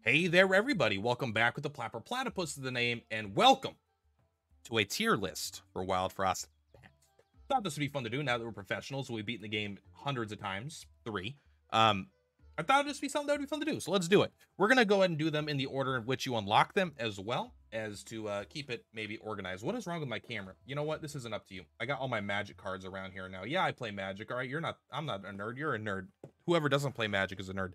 Hey there, everybody. Welcome back with the Plat. Platypus is the name, and welcome to a tier list for Wildfrost pets. Thought this would be fun to do now that we're professionals. We've beaten the game hundreds of times, 3. I thought it'd just be something that would be fun to do, so let's do it. We're going to go ahead and do them in the order in which you unlock them, as well as to keep it maybe organized. What is wrong with my camera? You know what? This isn't up to you. I got all my magic cards around here now. Yeah, I play magic. All right, I'm not a nerd. You're a nerd. Whoever doesn't play magic is a nerd.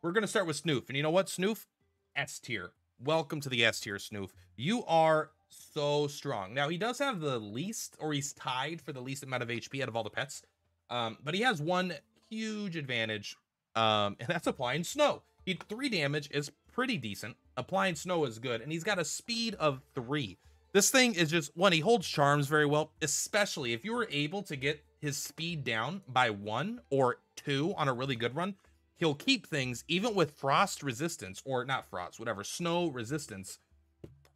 We're going to start with Snoof. And you know what, Snoof? S tier. Welcome to the S tier, Snoof. You are so strong. Now, he does have the least, or he's tied for the least amount of HP out of all the pets. But he has one huge advantage, and that's applying snow. 3 damage is pretty decent. Applying snow is good, and he's got a speed of 3. This thing is just, one, he holds charms very well, especially if you were able to get his speed down by 1 or 2 on a really good run. He'll keep things, even with frost resistance, or not frost, whatever, snow resistance,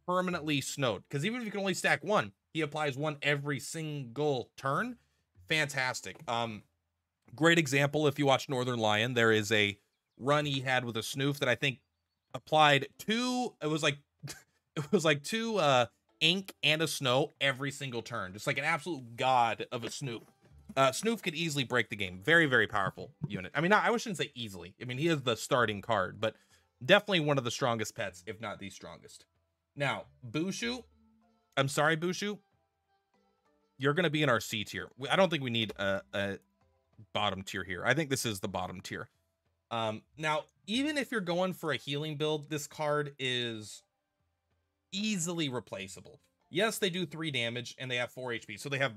permanently snowed. Because even if you can only stack 1, he applies 1 every single turn. Fantastic. Great example, if you watch Northern Lion, there is a run he had with a Snoof that I think applied 2, it was like 2 ink and a snow every single turn. Just like an absolute god of a Snoof. Snoof could easily break the game. Very, very powerful unit. I mean, I shouldn't say easily. I mean, he is the starting card, but definitely one of the strongest pets, if not the strongest. Now, Bushu. I'm sorry, Bushu. You're going to be in our C tier. I don't think we need a bottom tier here. I think this is the bottom tier. Now, even if you're going for a healing build, this card is easily replaceable. Yes, they do 3 damage and they have 4 HP. So they have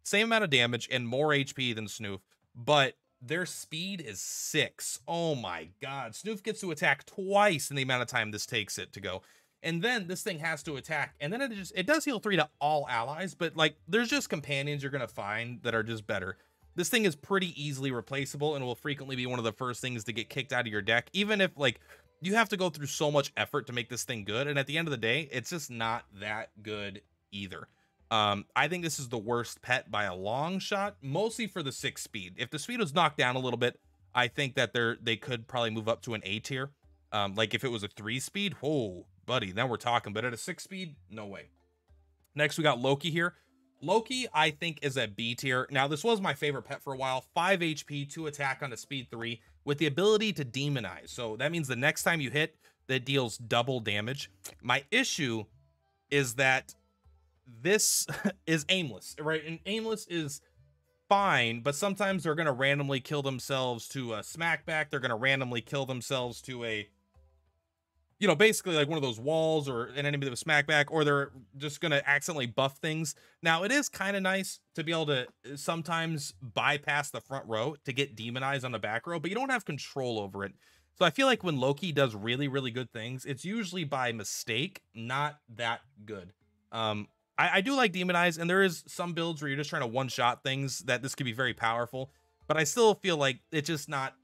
same amount of damage and more HP than Snoof, but their speed is 6. Oh my god. Snoof gets to attack twice in the amount of time this takes it to go. And then this thing has to attack, and then it does heal 3 to all allies, but like there's just companions you're gonna find that are just better. This thing is pretty easily replaceable and will frequently be one of the first things to get kicked out of your deck, even if like you have to go through so much effort to make this thing good, and at the end of the day, it's just not that good either. I think this is the worst pet by a long shot, mostly for the 6 speed. If the speed was knocked down a little bit, I think that they could probably move up to an A tier. Like if it was a 3 speed, whoa, buddy, then we're talking. But at a 6 speed, no way. Next, we got Loki here. Loki, I think, is a B tier. Now, this was my favorite pet for a while. 5 HP, 2 attack on a speed 3 with the ability to demonize. So that means the next time you hit, that deals double damage. My issue is that this is aimless, right? And aimless is fine, but sometimes they're going to randomly kill themselves to a smackback. They're going to randomly kill themselves to a, you know, basically like one of those walls or an enemy that was smackback, or they're just going to accidentally buff things. Now, it is kind of nice to be able to sometimes bypass the front row to get demonized on the back row, but you don't have control over it. So I feel like when Loki does really, really good things, it's usually by mistake, not that good. I do like demonize, and there is some builds where you're just trying to one-shot things that this could be very powerful, but I still feel like it's just not,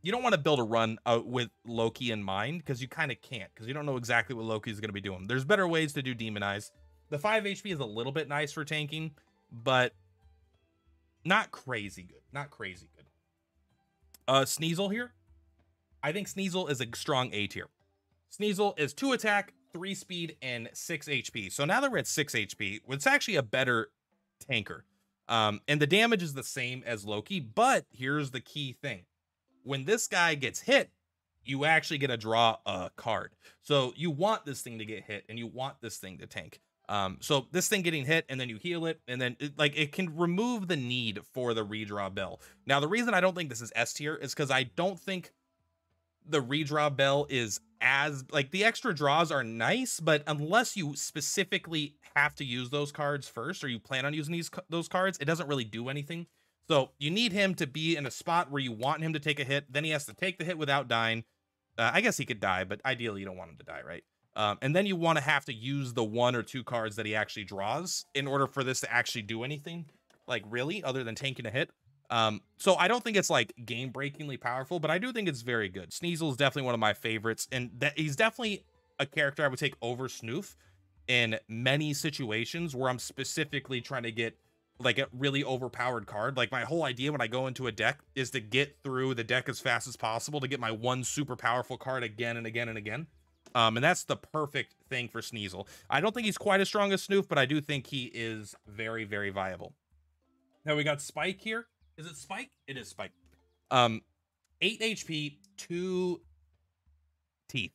you don't want to build a run with Loki in mind, because you kind of can't, because you don't know exactly what Loki is going to be doing. There's better ways to do demonize. The 5 HP is a little bit nice for tanking, but not crazy good. Not crazy good. Sneasel here. I think Sneasel is a strong A tier. Sneasel is 2 attack, 3 speed, and 6 HP. So now that we're at 6 HP, it's actually a better tanker. And the damage is the same as Loki, but here's the key thing. When this guy gets hit, you actually get to draw a card. So you want this thing to get hit, and you want this thing to tank. So this thing getting hit, and then you heal it, and then it can remove the need for the redraw bell. Now, the reason I don't think this is S tier is because I don't think the redraw bell is as, like, the extra draws are nice, but unless you specifically have to use those cards first, or you plan on using those cards, it doesn't really do anything. So you need him to be in a spot where you want him to take a hit. Then he has to take the hit without dying. I guess he could die, but ideally you don't want him to die, right? And then you want to have to use the 1 or 2 cards that he actually draws in order for this to actually do anything, like, really, other than tanking a hit. So I don't think it's like game breakingly powerful, but I do think it's very good. Sneasel is definitely one of my favorites, and that he's definitely a character I would take over Snoof in many situations where I'm specifically trying to get like a really overpowered card. Like my whole idea when I go into a deck is to get through the deck as fast as possible to get my one super powerful card again and again and again. And that's the perfect thing for Sneasel. I don't think he's quite as strong as Snoof, but I do think he is very, very viable. Now we got Spike here. Is it Spike? It is Spike. 8 HP, 2 teeth.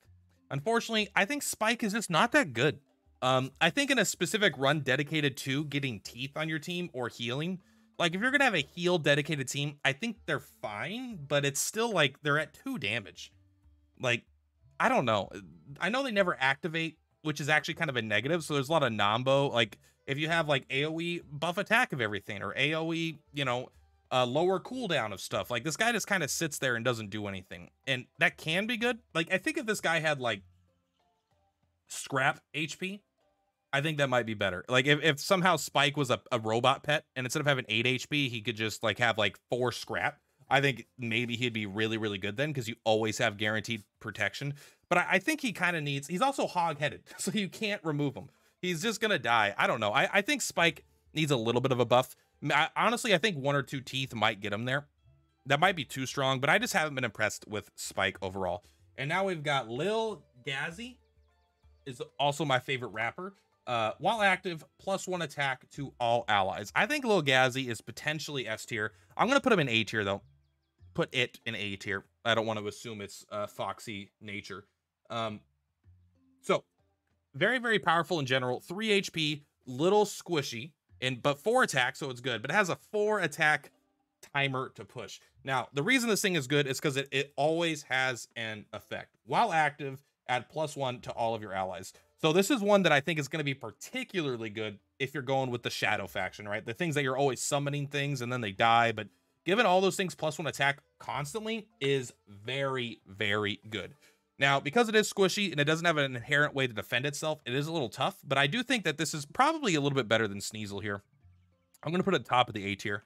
Unfortunately, I think Spike is just not that good. I think in a specific run dedicated to getting teeth on your team or healing, like if you're gonna have a heal dedicated team, I think they're fine, but it's still like they're at 2 damage. Like, I don't know. I know they never activate, which is actually kind of a negative. So there's a lot of nombo. Like if you have like AoE buff attack of everything or AoE, you know, lower cooldown of stuff, like this guy just kind of sits there and doesn't do anything. And that can be good. Like I think if this guy had like scrap HP, I think that might be better. Like if somehow Spike was a robot pet and instead of having 8 HP, he could just like have like 4 scrap. I think maybe he'd be really, really good then because you always have guaranteed protection. But I think he kind of needs, he's also hog-headed, so you can't remove him. He's just going to die. I don't know. I think Spike needs a little bit of a buff. Honestly, I think 1 or 2 teeth might get him there. That might be too strong, but I just haven't been impressed with Spike overall. And now we've got Legazi, is also my favorite rapper. While active, +1 attack to all allies. I think Legazi is potentially S tier. I'm going to put him in A tier, though. Put it in A tier. I don't want to assume it's foxy nature. So very, very powerful in general. 3 HP, little squishy, but 4 attack, so it's good. But it has a 4 attack timer to push. Now, the reason this thing is good is because it always has an effect. While active, add +1 to all of your allies. So this is one that I think is going to be particularly good if you're going with the Shadow faction, right? The things that you're always summoning things and then they die, but given all those things, +1 attack constantly is very, very good. Now, because it is squishy and it doesn't have an inherent way to defend itself, it is a little tough, but I do think that this is probably a little bit better than Sneasel here. I'm going to put it at the top of the A tier.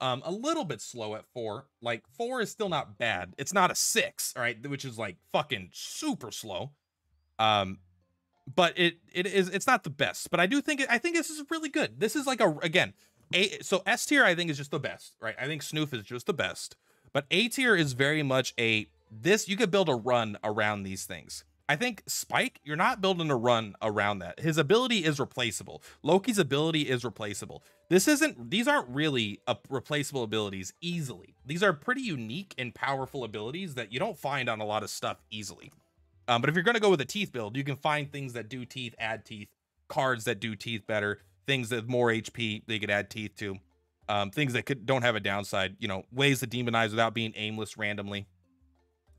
A little bit slow at 4. Like 4 is still not bad. It's not a 6, all right, which is like fucking super slow. But it's not the best, but I think this is really good. This is like so S tier I think is just the best, right? I think Snoof is just the best, but A tier is very much you could build a run around these things. I think Spike, you're not building a run around that. His ability is replaceable. Loki's ability is replaceable. These aren't really replaceable abilities easily. These are pretty unique and powerful abilities that you don't find on a lot of stuff easily. But if you're going to go with a teeth build, you can find things that do teeth, add teeth, cards that do teeth better, things that have more HP they could add teeth to, things that don't have a downside, you know, ways to demonize without being aimless randomly.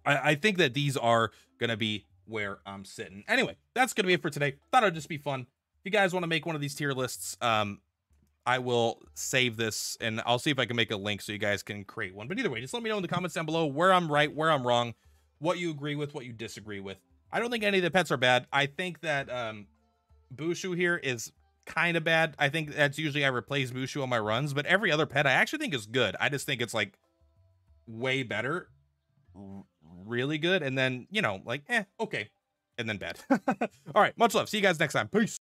I think that these are going to be where I'm sitting. Anyway, that's going to be it for today. Thought it'd just be fun. If you guys want to make one of these tier lists, I will save this and I'll see if I can make a link so you guys can create one. But either way, just let me know in the comments down below where I'm right, where I'm wrong, what you agree with, what you disagree with. I don't think any of the pets are bad. I think that Bushu here is kind of bad. I think that's usually I replace Bushu on my runs, but every other pet I actually think is good. I just think it's like way better, really good, and then, you know, like okay, and then bad. All right, much love. See you guys next time. Peace.